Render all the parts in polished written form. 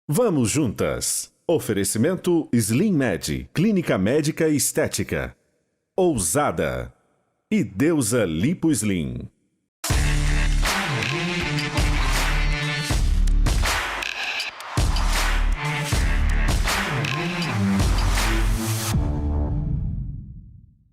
Vamos juntas. Oferecimento Slim Med, Clínica Médica e Estética. Ousada. E Deusa Lipo Slim.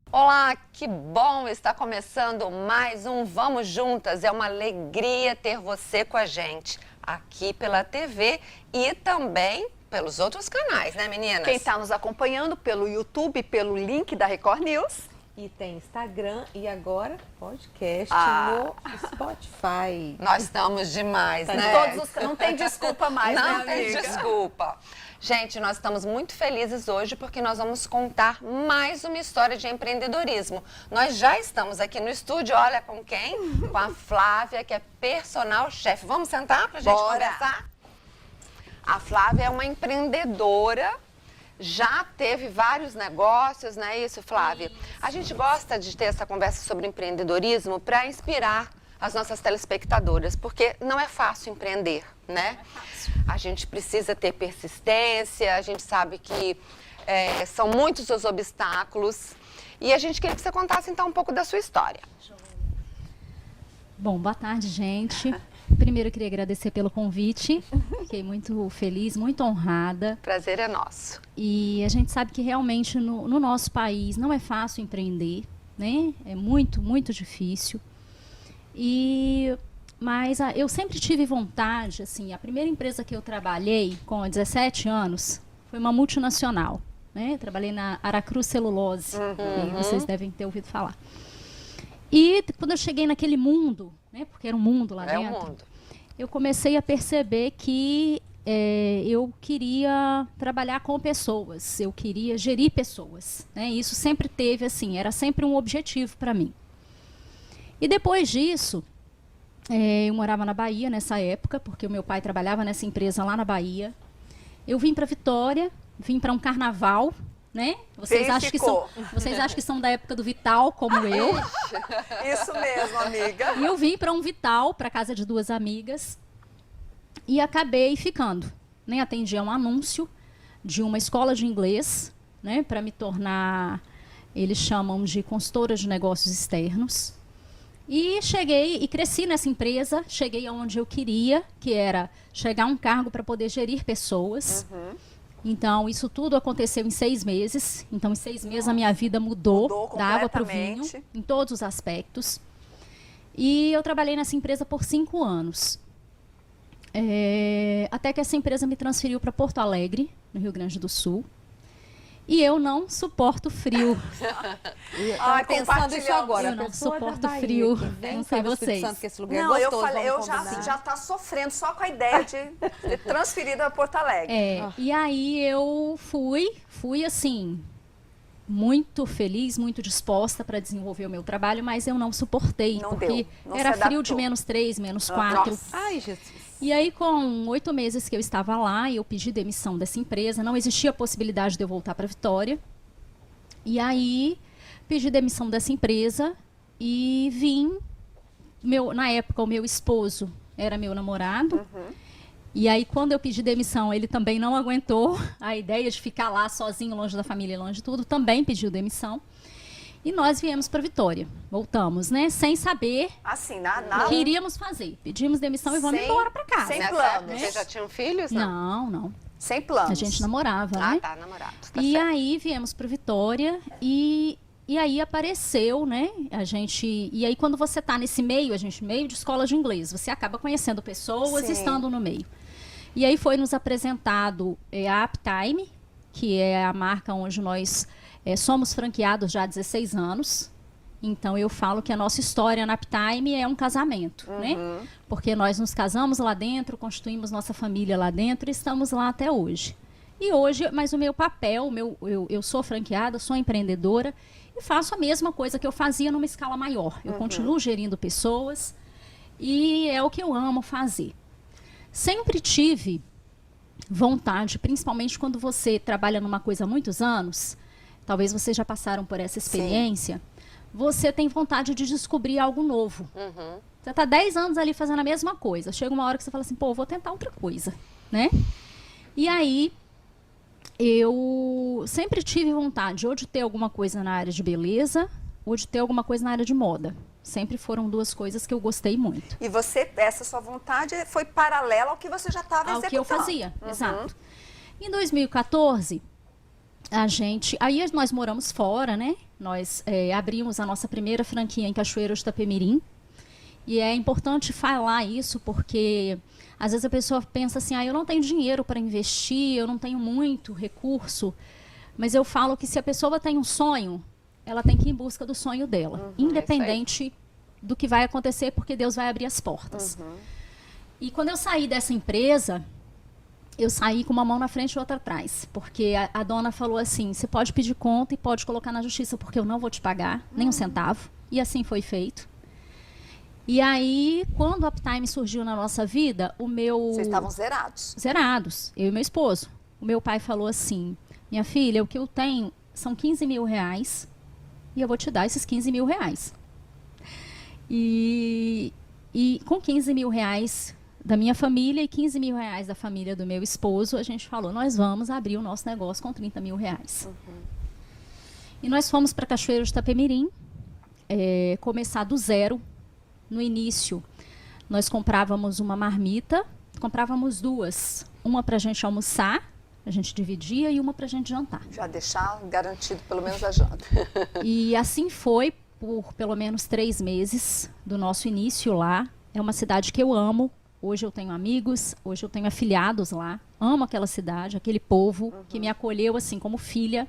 Olá, que bom estar começando mais um Vamos Juntas. É uma alegria ter você com a gente aqui pela TV e também pelos outros canais, né, meninas? Quem está nos acompanhando pelo YouTube, pelo link da Record News. E tem Instagram e agora podcast no Spotify. Nós estamos demais, né? Não tem desculpa mais, Não né, tem amiga? desculpa. Gente, nós estamos muito felizes hoje porque nós vamos contar mais uma história de empreendedorismo. Nós já estamos aqui no estúdio, olha com quem? Com a Flávia, que é personal chefe. Vamos sentar pra gente conversar? A Flávia é uma empreendedora, já teve vários negócios, não é isso, Flávia? A gente gosta de ter essa conversa sobre empreendedorismo para inspirar as nossas telespectadoras, porque não é fácil empreender, né? A gente precisa ter persistência, a gente sabe que são muitos os obstáculos. E a gente queria que você contasse, então, um pouco da sua história. Bom, boa tarde, gente. Primeiro, eu queria agradecer pelo convite. Fiquei muito feliz, muito honrada. Prazer é nosso. E a gente sabe que realmente no nosso país não é fácil empreender, né? É muito, muito difícil. Mas eu sempre tive vontade, assim, a primeira empresa que eu trabalhei com 17 anos foi uma multinacional, né? Trabalhei na Aracruz Celulose, que vocês devem ter ouvido falar. E quando eu cheguei naquele mundo, né, porque era um mundo lá dentro, um mundo. Eu comecei a perceber que eu queria trabalhar com pessoas, eu queria gerir pessoas, né? Isso sempre teve, assim, era sempre um objetivo para mim. E depois disso, eu morava na Bahia nessa época, porque o meu pai trabalhava nessa empresa lá na Bahia. Eu vim para Vitória, vim para um carnaval, né? Vocês acham que são da época do Vital, como eu. Isso mesmo, amiga. E eu vim para um Vital, para casa de duas amigas, e acabei ficando. Né? Atendi a um anúncio de uma escola de inglês, né? Para me tornar, eles chamam de consultora de negócios externos. E cheguei e cresci nessa empresa, cheguei aonde eu queria, que era chegar a um cargo para poder gerir pessoas. Então, isso tudo aconteceu em 6 meses. Então, em 6 meses a minha vida mudou da água para o vinho, em todos os aspectos. E eu trabalhei nessa empresa por 5 anos. Até que essa empresa me transferiu para Porto Alegre, no Rio Grande do Sul. E eu não suporto frio. Pensando isso agora. Eu não suporto frio. Não sei vocês. Que esse lugar é Não, gostoso, eu falei, eu combinar. já tá sofrendo só com a ideia de ser transferida a Porto Alegre. E aí eu fui assim, muito feliz, muito disposta para desenvolver o meu trabalho, mas eu não suportei, porque era frio de -3, -4. Ai, Jesus. E aí, com 8 meses que eu estava lá, eu pedi demissão dessa empresa, não existia possibilidade de eu voltar para Vitória. E aí, pedi demissão dessa empresa e vim. Na época, o meu esposo era meu namorado. E aí, quando eu pedi demissão, ele também não aguentou a ideia de ficar lá sozinho, longe da família, longe de tudo, também pediu demissão. E nós viemos para Vitória, voltamos, né? Sem saber Assim, o que iríamos fazer. Pedimos demissão e vamos embora para casa. Sem planos. Vocês já tinham filhos? Não. Sem planos. A gente namorava, né? Tá, namorado. E aí viemos para Vitória e aí apareceu, né? E aí quando você tá nesse meio, meio de escola de inglês, você acaba conhecendo pessoas e estando no meio. E aí foi nos apresentado a Uptime, que é a marca onde nós somos franqueados já há 16 anos. Então, eu falo que a nossa história na Uptime é um casamento, né? Porque nós nos casamos lá dentro, constituímos nossa família lá dentro e estamos lá até hoje. E hoje, mas o meu papel, eu sou franqueada, sou empreendedora e faço a mesma coisa que eu fazia numa escala maior. Eu continuo gerindo pessoas e é o que eu amo fazer. Sempre tive vontade, principalmente quando você trabalha numa coisa há muitos anos, talvez vocês já passaram por essa experiência, você tem vontade de descobrir algo novo. Você está 10 anos ali fazendo a mesma coisa. Chega uma hora que você fala assim, pô, eu vou tentar outra coisa, né? E aí, eu sempre tive vontade ou de ter alguma coisa na área de beleza ou de ter alguma coisa na área de moda. Sempre foram duas coisas que eu gostei muito. E você, essa sua vontade foi paralela ao que você já estava executando. Ao que eu fazia, exato. Em 2014, aí nós moramos fora, né? Nós abrimos a nossa primeira franquia em Cachoeiro de Itapemirim. E é importante falar isso porque às vezes a pessoa pensa assim, eu não tenho dinheiro para investir, eu não tenho muito recurso. Mas eu falo que se a pessoa tem um sonho, ela tem que ir em busca do sonho dela, independente do que vai acontecer, porque Deus vai abrir as portas. E quando eu saí dessa empresa, eu saí com uma mão na frente e outra atrás, porque a dona falou assim, você pode pedir conta e pode colocar na justiça, porque eu não vou te pagar nem um centavo. E assim foi feito. E aí, quando o Uptime surgiu na nossa vida, Vocês estavam zerados. Zerados, eu e meu esposo. O meu pai falou assim, minha filha, o que eu tenho são 15 mil reais e eu vou te dar esses 15 mil reais. E com 15 mil reais da minha família e 15 mil reais da família do meu esposo, a gente falou, nós vamos abrir o nosso negócio com 30 mil reais. E nós fomos para Cachoeiro de Itapemirim, começar do zero. No início, nós comprávamos uma marmita, comprávamos duas. Uma para a gente almoçar, a gente dividia, e uma para a gente jantar. Já deixar garantido pelo menos a janta. E assim foi por pelo menos 3 meses do nosso início lá. É uma cidade que eu amo. Hoje eu tenho amigos, hoje eu tenho afiliados lá. Amo aquela cidade, aquele povo que me acolheu assim como filha.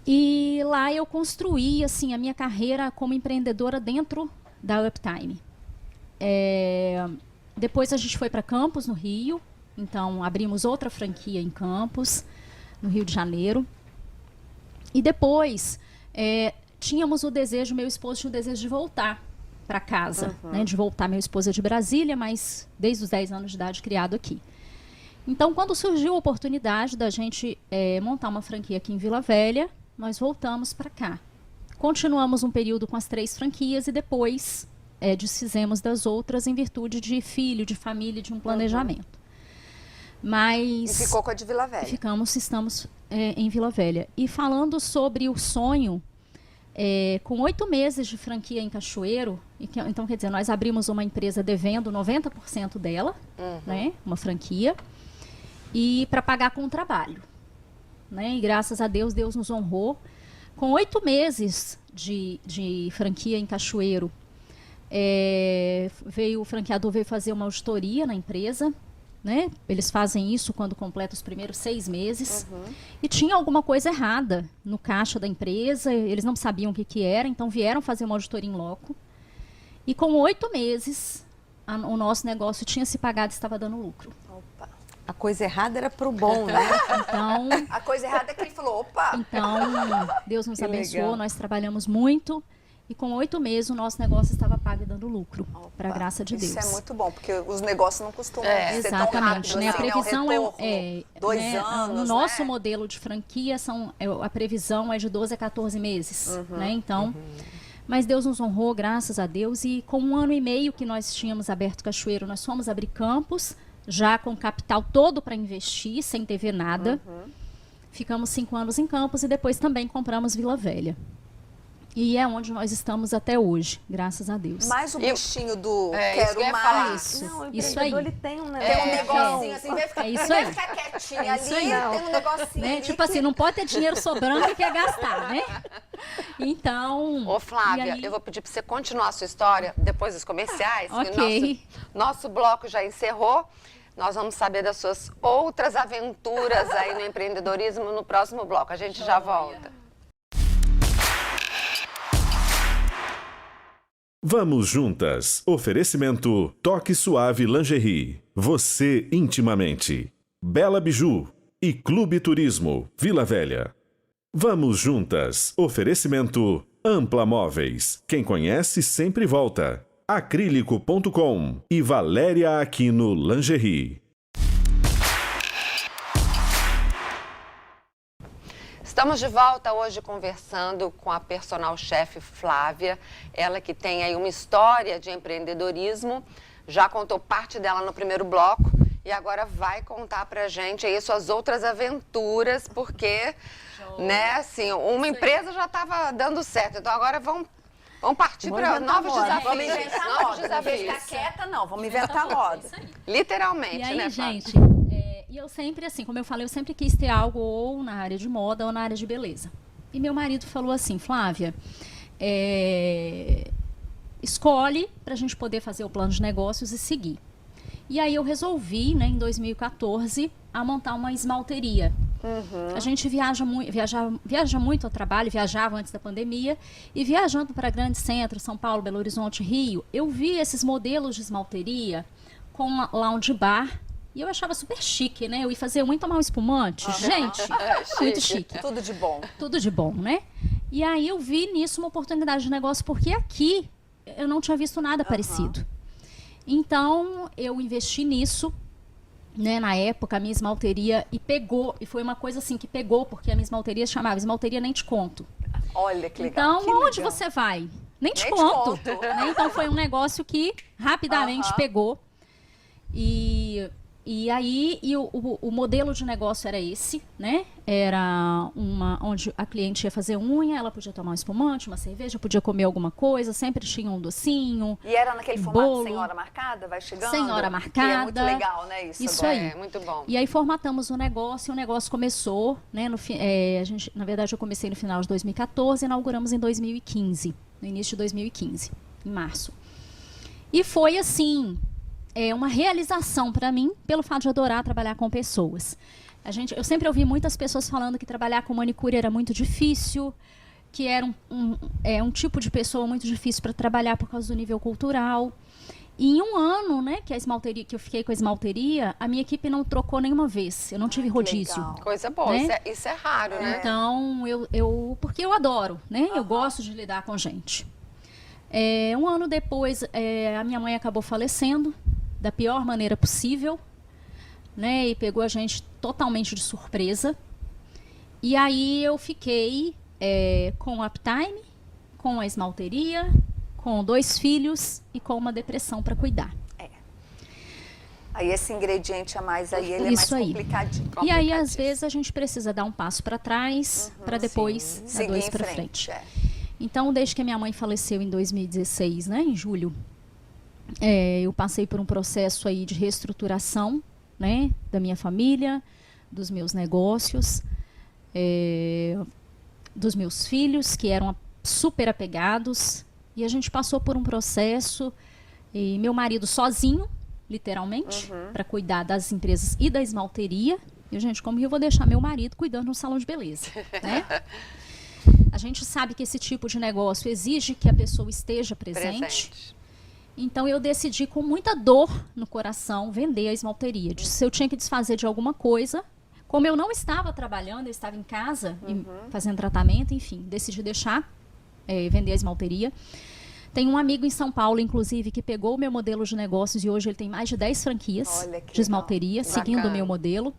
E lá eu construí assim a minha carreira como empreendedora dentro da Uptime. Depois a gente foi para Campos, no Rio. Então abrimos outra franquia em Campos, no Rio de Janeiro. E depois tínhamos o desejo, meu esposo tinha o desejo de voltar para casa, né, de voltar. Meu esposo é de Brasília, mas desde os 10 anos de idade criado aqui. Então, quando surgiu a oportunidade da gente montar uma franquia aqui em Vila Velha, nós voltamos para cá. Continuamos um período com as 3 franquias e depois desfizemos das outras em virtude de filho, de família, de um planejamento. Mas E ficou com a de Vila Velha. Estamos em Vila Velha. E falando sobre o sonho, com 8 meses de franquia em Cachoeiro, então quer dizer, nós abrimos uma empresa devendo 90% dela, né, uma franquia, e para pagar com o trabalho. Né, e graças a Deus, Deus nos honrou. Com 8 meses de franquia em Cachoeiro, o franqueador veio fazer uma auditoria na empresa. Né? Eles fazem isso quando completa os primeiros 6 meses. E tinha alguma coisa errada no caixa da empresa, eles não sabiam o que era, então vieram fazer uma auditoria em loco. E com 8 meses, o nosso negócio tinha se pagado e estava dando lucro. Opa. A coisa errada era pro bom, né? Então, A coisa errada é que ele falou, opa. então Deus nos Que abençoou, legal. nós trabalhamos muito. E com 8 meses o nosso negócio estava pago e dando lucro, para a graça de Deus. Isso é muito bom, porque os negócios não costumam ser tão Exatamente, rápidos, né? A assim, previsão né? O retorno, 2 né, anos, no nosso né? modelo de franquia a previsão é de 12 a 14 meses, né? Então, mas Deus nos honrou, graças a Deus, e com 1 ano e meio que nós tínhamos aberto Cachoeiro, nós fomos abrir Campos, já com capital todo para investir, sem TV nada. Ficamos 5 anos em Campos e depois também compramos Vila Velha. E é onde nós estamos até hoje, graças a Deus. Mais o bichinho do isso que eu quero ia falar. mais. Isso, Não, o isso aí. empreendedor, ele tem um Tem um negócio. negocinho assim, vai ficar, É isso vai aí. ficar quietinho É isso ali, aí. tem um negocinho Né? ali Tipo que- assim, não pode ter dinheiro sobrando e quer gastar, né? Então... Ô, Flávia, e aí- eu vou pedir para você continuar a sua história depois dos comerciais. que Ok. Nosso bloco já encerrou. Nós vamos saber das suas outras aventuras aí no empreendedorismo no próximo bloco. A gente já volta. Vamos juntas. Oferecimento Toque Suave Lingerie. Você intimamente. Bela Biju e Clube Turismo Vila Velha. Vamos juntas. Oferecimento Ampla Móveis. Quem conhece sempre volta. Acrílico.com e Valéria Aquino Lingerie. Estamos de volta hoje conversando com a personal chefe Flávia, ela que tem aí uma história de empreendedorismo, já contou parte dela no primeiro bloco e agora vai contar pra gente aí suas outras aventuras, porque, né, assim, uma empresa já estava dando certo, então agora vamos partir para novos desafios. Vamos inventar Novos moda. Não vou desafios. ficar quieta, não. Vamos inventar moda. Literalmente, E aí, né, Flávia? gente, e eu sempre, assim, como eu falei, eu sempre quis ter algo ou na área de moda ou na área de beleza. E meu marido falou assim, Flávia, escolhe para a gente poder fazer o plano de negócios e seguir. E aí eu resolvi, né, em 2014, a montar uma esmalteria. A gente viaja muito ao trabalho, viajava antes da pandemia, e viajando para grandes centros, São Paulo, Belo Horizonte, Rio, eu vi esses modelos de esmalteria com lounge bar, e eu achava super chique, né? Eu ia fazer um e tomar um espumante. Gente, muito chique. Tudo de bom. Tudo de bom, né? E aí eu vi nisso uma oportunidade de negócio, porque aqui eu não tinha visto nada parecido. Então, eu investi nisso, né, na época, a minha esmalteria, e foi uma coisa assim que pegou, porque a minha esmalteria se chamava Esmalteria Nem Te Conto. Olha que legal. Então, que onde legal. você vai? Nem te Nem te conto. conto. Né? Então, foi um negócio que rapidamente pegou. E aí, o modelo de negócio era esse, né? Era onde a cliente ia fazer unha, ela podia tomar um espumante, uma cerveja, podia comer alguma coisa, sempre tinha um docinho. E era naquele formato bolo. sem hora marcada? Vai chegando? Sem hora Que é marcada. muito legal, né? Isso agora. aí. É, muito bom. E aí formatamos o negócio, e o negócio começou, né? Na verdade, eu comecei no final de 2014 e inauguramos em 2015, no início de 2015, em março. E foi assim, uma realização para mim, pelo fato de adorar trabalhar com pessoas. Eu sempre ouvi muitas pessoas falando que trabalhar com manicure era muito difícil, que era um tipo de pessoa muito difícil para trabalhar por causa do nível cultural. E em um ano, né, que eu fiquei com a esmalteria, a minha equipe não trocou nenhuma vez. Eu não tive rodízio. legal. Coisa boa, Né? isso é raro, né? Então, porque eu adoro, né? Eu gosto de lidar com gente. Um ano depois, a minha mãe acabou falecendo da pior maneira possível, né? E pegou a gente totalmente de surpresa. E aí eu fiquei com o Uptime, com a esmalteria, com 2 filhos e com uma depressão para cuidar. Aí esse ingrediente a mais aí, ele Isso é mais aí. complicadinho. E aí, às vezes, a gente precisa dar um passo para trás para depois dar Seguir 2 em para frente. frente. Então, desde que a minha mãe faleceu em 2016, né, em julho, eu passei por um processo aí de reestruturação, né, da minha família, dos meus negócios, dos meus filhos, que eram super apegados, e a gente passou por um processo, e meu marido sozinho, literalmente, para cuidar das empresas e da esmalteria. E, gente, como eu vou deixar meu marido cuidando de um salão de beleza, né? A gente sabe que esse tipo de negócio exige que a pessoa esteja presente. Então, eu decidi, com muita dor no coração, vender a esmalteria. Se eu tinha que desfazer de alguma coisa, como eu não estava trabalhando, eu estava em casa e fazendo tratamento, enfim, decidi deixar, vender a esmalteria. Tem um amigo em São Paulo, inclusive, que pegou o meu modelo de negócios e hoje ele tem mais de 10 franquias de esmalteria, seguindo o meu modelo.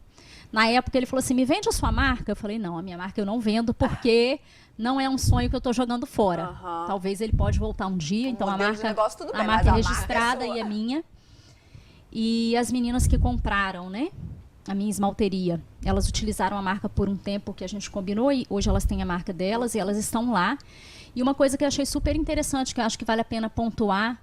Na época ele falou assim, me vende a sua marca? Eu falei, não, a minha marca eu não vendo porque não é um sonho que eu estou jogando fora. Talvez ele pode voltar um dia, então a modelo de marca, negócio, tudo bem, a mas marca a é marca é registrada sua. e é minha. E as meninas que compraram, né, a minha esmalteria, elas utilizaram a marca por um tempo que a gente combinou e hoje elas têm a marca delas e elas estão lá. E uma coisa que eu achei super interessante, que eu acho que vale a pena pontuar,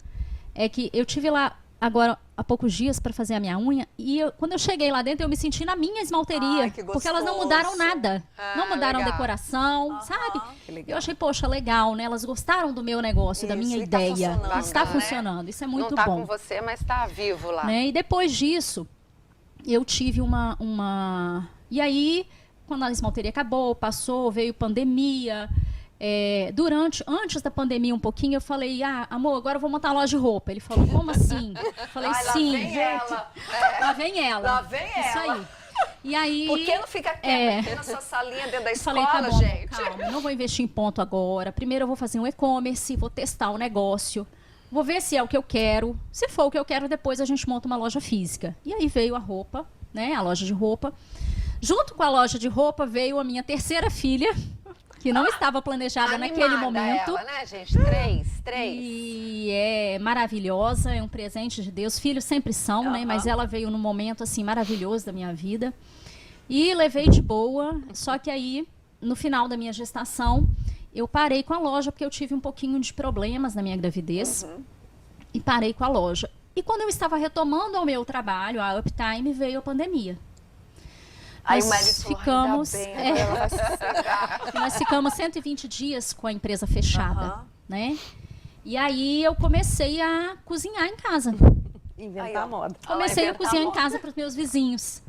é que eu tive lá agora há poucos dias para fazer a minha unha e quando eu cheguei lá dentro eu me senti na minha esmalteria, Ai, que porque elas não gostoso. mudaram nada, não mudaram legal. decoração, sabe? Que legal. Eu achei, poxa, legal, né? Elas gostaram do meu negócio, da Isso, minha e tá ideia. funcionando, Está né? funcionando, isso é muito não tá bom. com você, mas tá vivo lá. Né? E depois disso, eu tive E aí, quando a esmalteria acabou, passou, veio pandemia. Antes da pandemia um pouquinho, eu falei, amor, agora eu vou montar uma loja de roupa. Ele falou, como assim? Eu falei, Ai, lá sim. vem ela. Lá vem ela. Lá vem Isso ela. aí. E aí... Por que não fica quieta aqui na sua salinha dentro da escola, Falei, tá bom, gente? calma, eu não vou investir em ponto agora. Primeiro eu vou fazer um e-commerce, vou testar o negócio, vou ver se é o que eu quero. Se for o que eu quero, depois a gente monta uma loja física. E aí veio a roupa, né, a loja de roupa. Junto com a loja de roupa veio a minha terceira filha, que não estava planejada naquele momento. Ela, né, gente? Três. E é maravilhosa, é um presente de Deus. Filhos sempre são, né? Mas ela veio num momento, assim, maravilhoso da minha vida. E levei de boa, só que aí, no final da minha gestação, eu parei com a loja, porque eu tive um pouquinho de problemas na minha gravidez. E parei com a loja. E quando eu estava retomando ao meu trabalho, a Uptime, veio a pandemia. Aí Nós o marido falou, ficamos, ainda bem, agora ela vai sossegar. nós ficamos 120 dias com a empresa fechada, né? E aí eu comecei a cozinhar em casa. Inventar Aí, ó. moda. Comecei a inventar cozinhar em moda. casa para os meus vizinhos.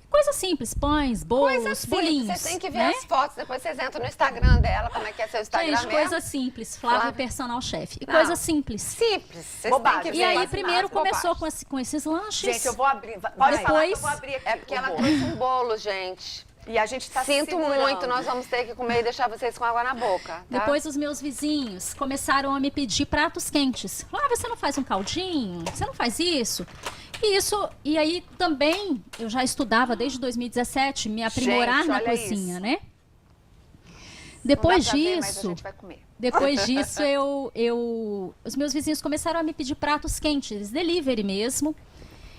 Coisa simples, pães, bolos, Coisa simples, bolinhos. você tem que ver né? as fotos, depois vocês entram no Instagram dela, como é que é seu Instagram Gente, mesmo? coisa simples. Flávia Flávia. Personal Chef. E Não. coisa simples. Simples, vocês Bobagem. têm que E ver aí, as primeiro imagens, começou bobagens. com esses lanches. Gente, eu vou abrir. Pode falar que eu Depois- vou abrir aqui. É porque o ela bolo. trouxe um bolo, gente. E a gente tá Sinto segurando. muito, nós vamos ter que comer e deixar vocês com água na boca. Tá? Depois os meus vizinhos começaram a me pedir pratos quentes. Flávia, você não faz um caldinho? Você não faz isso? E aí também eu já estudava desde 2017 me aprimorar Gente, na olha cozinha, isso. né? Depois Não dá pra ver, mas a disso, gente vai comer. depois disso os meus vizinhos começaram a me pedir pratos quentes, delivery mesmo.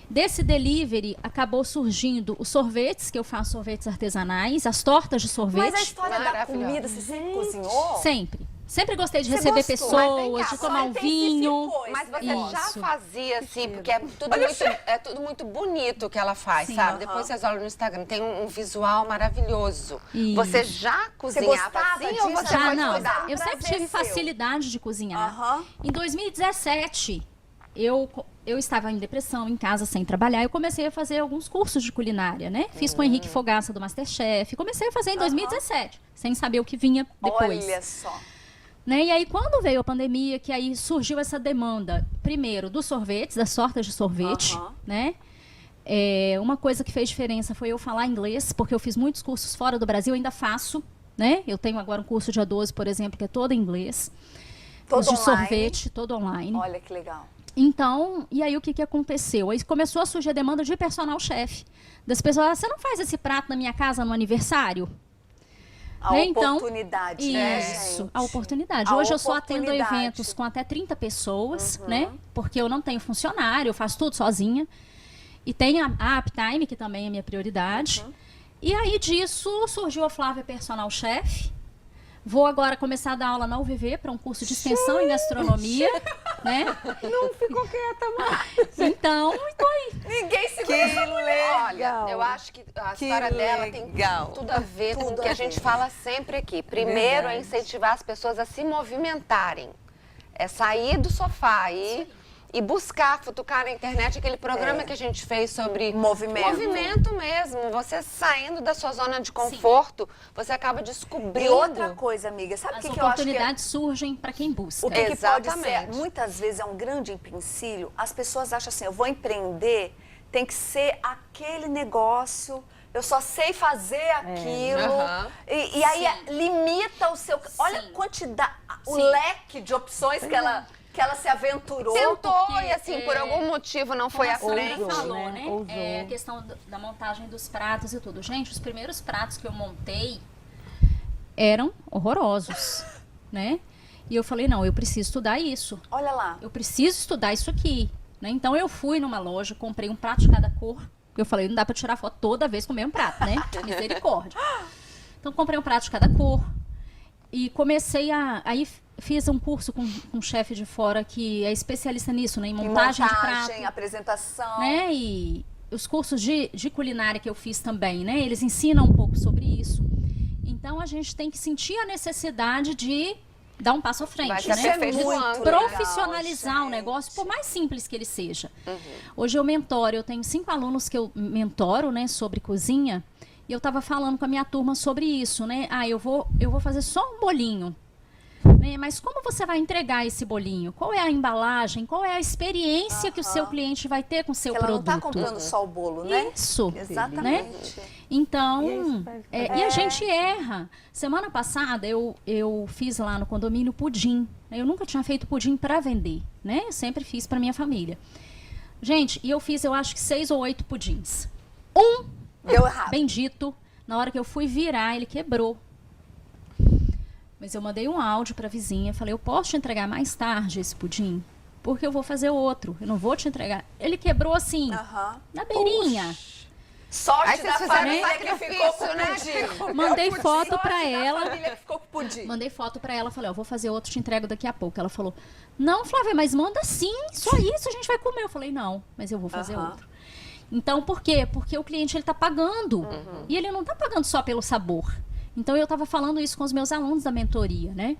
Desse delivery acabou surgindo os sorvetes, que eu faço sorvetes artesanais, as tortas de sorvete. Mas a história da Maravilhosa. comida, você sempre cozinhou? Sempre. Sempre gostei de Você receber gostou? Mas vem pessoas, cá, de só tomar um vinho. intensificou Mas esse você negócio. já Isso. fazia assim, porque é tudo muito bonito que ela faz, Sim. sabe? Aham. Depois vocês olham no Instagram, tem um visual maravilhoso. Isso. Você já cozinhava gostava assim ou disso? você Já foi não. estudar? Eu sempre Prazer tive seu. facilidade de cozinhar. Aham. Em 2017, eu estava em depressão, em casa, sem trabalhar. Eu comecei a fazer alguns cursos de culinária, né? Fiz com o Henrique Fogaça do Masterchef. Comecei a fazer em 2017, sem saber o que vinha depois. Olha só. Né? E aí, quando veio a pandemia, que aí surgiu essa demanda, primeiro, dos sorvetes, das tortas de sorvete, Aham. né? Uma coisa que fez diferença foi eu falar inglês, porque eu fiz muitos cursos fora do Brasil, ainda faço, né? Eu tenho agora um curso dia 12, por exemplo, que é todo em inglês. Todo Os de online? sorvete, todo online. Olha que legal. Então, e aí o que aconteceu? Aí começou a surgir a demanda de personal chef. Das pessoas, você não faz esse prato na minha casa no aniversário? A Né, então, oportunidade, né, Isso, gente? a oportunidade. A Hoje eu só atendo oportunidade. eventos com até 30 pessoas, né? Porque eu não tenho funcionário, eu faço tudo sozinha. E tem a Uptime, que também é minha prioridade. E aí disso surgiu a Flávia Personal Chef. Vou agora começar a dar aula na UVV para um curso de extensão em gastronomia, né? Não ficou quieta, mais. Então, tô aí. Ninguém segura essa mulher. Olha, eu acho que a história dela tem tudo a ver com o que a gente fala sempre aqui. Primeiro é incentivar as pessoas a se movimentarem. É sair do sofá e buscar, futucar na internet aquele programa que a gente fez sobre Movimento. movimento mesmo. Você saindo da sua zona de conforto, você acaba descobrindo. E outra coisa, amiga, sabe o As que eu acho que oportunidades surgem para quem busca. o que pode ser, Exatamente. muitas vezes é um grande empecilho, as pessoas acham assim, eu vou empreender, tem que ser aquele negócio, eu só sei fazer aquilo, Aham. e aí limita o seu... Olha Sim. a quantidade, o Sim. leque de opções que ela se aventurou. Tentou porque, e assim, por algum motivo não foi à Como a frente. Sandra falou, né? né? Ousou. A questão da montagem dos pratos e tudo. Gente, os primeiros pratos que eu montei eram horrorosos, né? E eu falei, não, eu preciso estudar isso. Olha lá. Eu preciso estudar isso aqui, né? Então eu fui numa loja, comprei um prato de cada cor. Eu falei, não dá pra tirar foto toda vez com o mesmo prato, né? Misericórdia. Então comprei um prato de cada cor e comecei aí fiz um curso com um chefe de fora que é especialista nisso, né? Em montagem, de prato. apresentação. Né? E os cursos de culinária que eu fiz também, né? Eles ensinam um pouco sobre isso. Então a gente tem que sentir a necessidade de dar um passo à frente, Vai se né? aperfeiçoando. Profissionalizar legal, o negócio, por mais simples que ele seja. Uhum. Hoje eu mentoro, eu tenho 5 alunos que eu mentoro, né, sobre cozinha, e eu estava falando com a minha turma sobre isso, né? Eu vou fazer só um bolinho. Né? Mas como você vai entregar esse bolinho? Qual é a embalagem? Qual é a experiência que o seu cliente vai ter com o seu Porque ela produto? não está comprando só o bolo, né? Isso. Exatamente. Então, E é isso, faz- e a gente erra. Semana passada eu fiz lá no condomínio pudim. Eu nunca tinha feito pudim para vender, né? Eu sempre fiz para minha família. Gente, e eu fiz, eu acho que 6 ou 8 pudins. Um Deu errado. bendito, na hora que eu fui virar, ele quebrou. Mas eu mandei um áudio para a vizinha, falei, eu posso te entregar mais tarde esse pudim? Porque eu vou fazer outro, eu não vou te entregar. Ele quebrou assim, na beirinha. Sorte Aí da vocês fizeram família que ficou com sacrifício, o pudim. Mandei foto para Sorte da ela. família que ficou com o pudim. Mandei foto pra ela, falei, ó, vou fazer outro, te entrego daqui a pouco. Ela falou, não, Flávia, mas manda sim, só isso a gente vai comer. Eu falei, não, mas eu vou fazer outro. Então, por quê? Porque o cliente, ele tá pagando. E ele não tá pagando só pelo sabor. Então, eu tava falando isso com os meus alunos da mentoria, né?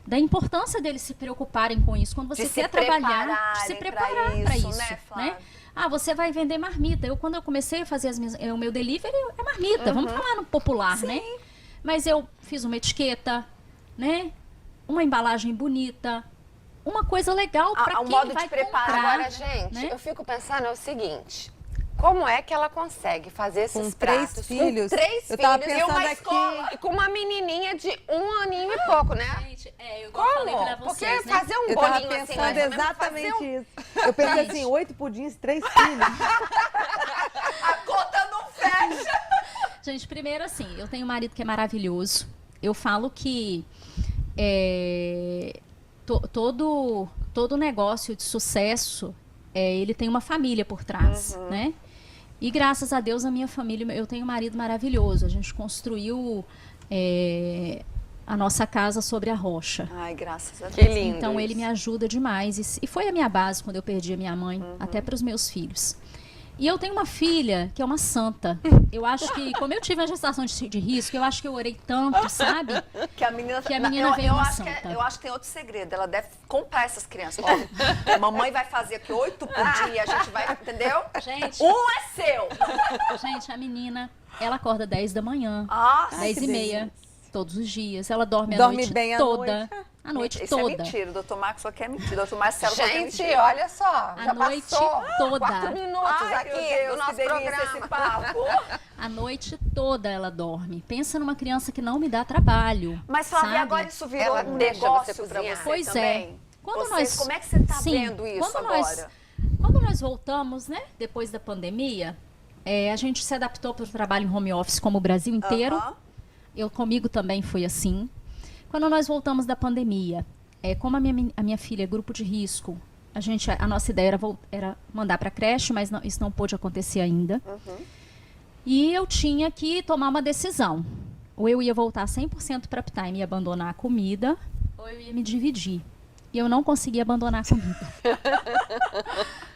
Da importância deles se preocuparem com isso. Quando você quer trabalhar, de se preparar para isso, né? Ah, você vai vender marmita. Quando eu comecei a fazer o meu delivery, é marmita. Vamos falar no popular, né? Mas eu fiz uma etiqueta, né? Uma embalagem bonita, uma coisa legal para quem modo vai de preparar. comprar. Agora, gente, né? eu fico pensando o seguinte. Como é que ela consegue fazer esses Com três pratos filhos? com 3 Eu tava filhos e uma pensando escola e com uma menininha de 1 aninho e pouco, né? Gente, eu Como? falei pra Porque vocês, né? fazer um Eu tava bolinho assim, pensando mais ou menos, exatamente fazer isso. Eu pensei Gente. assim, 8 pudins, 3 filhos. A conta não fecha. Gente, primeiro assim, eu tenho um marido que é maravilhoso. Eu falo que todo negócio de sucesso, ele tem uma família por trás, né? E graças a Deus, a minha família, eu tenho um marido maravilhoso. A gente construiu a nossa casa sobre a rocha. Ai, graças a Deus. Que lindo. Então ele isso. me ajuda demais. E foi a minha base quando eu perdi a minha mãe, até para os meus filhos. E eu tenho uma filha que é uma santa. Eu acho que, como eu tive a gestação de risco, eu acho que eu orei tanto, sabe? Que a menina veio uma santa. eu acho que tem outro segredo. Ela deve comprar essas crianças. Ó, mamãe vai fazer aqui 8 pudim e a gente vai, entendeu? Gente, Um é seu. gente, a menina, ela acorda 10 da manhã, Nossa, 10 que e meia, delícia. todos os dias. Ela dorme a Dorme noite bem à toda. noite. A noite Isso é toda. mentira. O doutor Marcos só quer mentir. O doutor Marcelo só quer Gente, mentir. olha só, A já noite passou toda. 4 minutos Ai, aqui meu Deus, do nosso que delícia programa. esse papo. A noite toda ela dorme. Pensa numa criança que não me dá trabalho. Mas, Flávia, sabe? agora isso virou Ela um deixa negócio você pra cozinhar. você Pois também? Quando Como é que você tá Sim, vendo isso quando agora? Quando nós voltamos, né, depois da pandemia, a gente se adaptou para o trabalho em home office como o Brasil inteiro. Aham. Comigo também foi assim. Quando nós voltamos da pandemia, como a minha filha é grupo de risco, a nossa ideia era mandar para a creche, mas isso não pôde acontecer ainda. E eu tinha que tomar uma decisão. Ou eu ia voltar 100% para Uptime e abandonar a comida, ou eu ia me dividir. E eu não consegui abandonar a comida.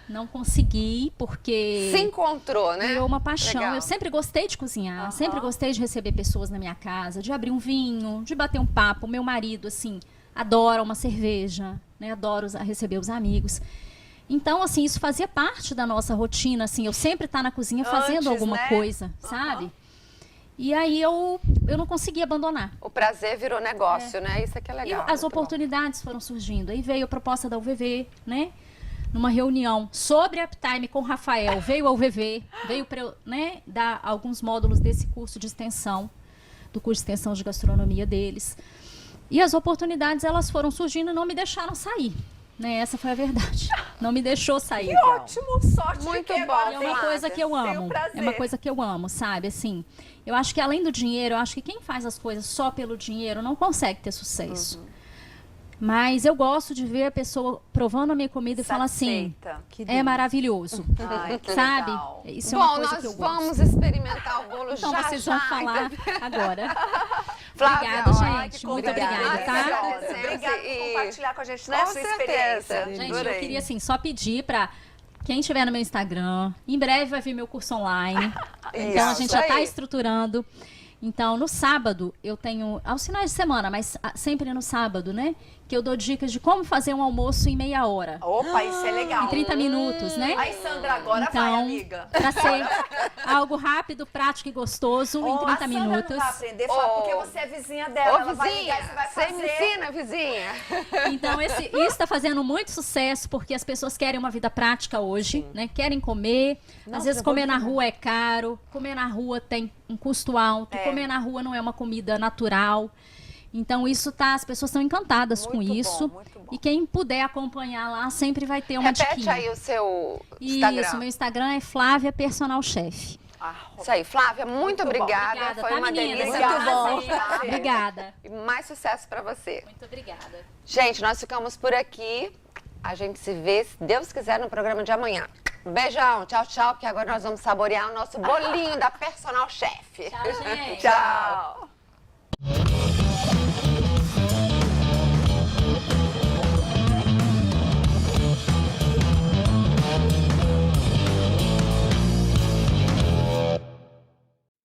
Não consegui, porque Se encontrou, né? virou uma paixão. Legal. Eu sempre gostei de cozinhar, sempre gostei de receber pessoas na minha casa, de abrir um vinho, de bater um papo. Meu marido, assim, adora uma cerveja, né? Adora receber os amigos. Então, assim, isso fazia parte da nossa rotina, assim, eu sempre estar na cozinha fazendo Antes, alguma né? coisa, sabe? E aí eu não consegui abandonar. O prazer virou negócio, né? Isso é que é E legal. as muito bom. oportunidades foram surgindo. Aí veio a proposta da UVV, né? Numa reunião sobre Uptime com o Rafael, veio a UVV, veio para, né, dar alguns módulos desse curso de extensão, do curso de extensão de gastronomia deles. E as oportunidades, elas foram surgindo e não me deixaram sair. Né? Essa foi a verdade. Não me deixou sair. Que ótimo, sorte Muito de que bom, agora É tem- uma coisa que eu tenho amo. prazer. É uma coisa que eu amo, sabe? Assim, eu acho que além do dinheiro, eu acho que quem faz as coisas só pelo dinheiro não consegue ter sucesso. Mas eu gosto de ver a pessoa provando a minha comida e falar assim, Satisfeita. Que é delícia. maravilhoso. Ai, que Sabe? legal. Isso é uma Bom, coisa nós que eu gosto. vamos experimentar o bolo Então já vocês já. vão falar agora. Flávia, Obrigada, olha, gente. que Muito convidada obrigada, tá? maravilhosa. Obrigada por E- compartilhar com a gente, né, Com sua certeza. experiência. Gente, Adorei. eu queria assim, só pedir pra quem estiver no meu Instagram, em breve vai vir meu curso online. Então a gente já está aí. estruturando. Então, no sábado, eu tenho, aos finais de semana, mas sempre no sábado, né? Que eu dou dicas de como fazer um almoço em meia hora. Opa, isso é legal. Em 30 minutos, né? Aí, Sandra, agora vai, Então, amiga. pra ser algo rápido, prático e gostoso, em 30 a Sandra minutos. não vai aprender, Flávia, porque você é vizinha dela. Ô, ela vai vizinha, ligar e você vai você me fazer. ensina, vizinha? Então, isso está fazendo muito sucesso, porque as pessoas querem uma vida prática hoje, né? Querem comer. Às vezes, comer na rua é caro, comer na rua tem um custo alto, comer na rua não é uma comida natural. Então, as pessoas estão encantadas com Muito bom, isso. muito bom. E quem puder acompanhar lá, sempre vai ter uma Repete diquinha. aí o seu Instagram. Isso, meu Instagram é Flávia Personal Chef. Isso aí, Flávia, muito obrigada. Obrigada, Foi tá, uma meninas? delícia. Muito bom. Prazer. Obrigada. E mais sucesso pra você. Muito obrigada. Gente, nós ficamos por aqui. A gente se vê, se Deus quiser, no programa de amanhã. Um beijão, tchau, tchau, porque agora nós vamos saborear o nosso bolinho da Personal Chef. Tchau, gente. Tchau.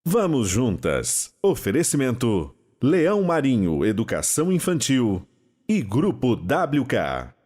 Vamos juntas. Oferecimento: Leão Marinho Educação Infantil e Grupo WK.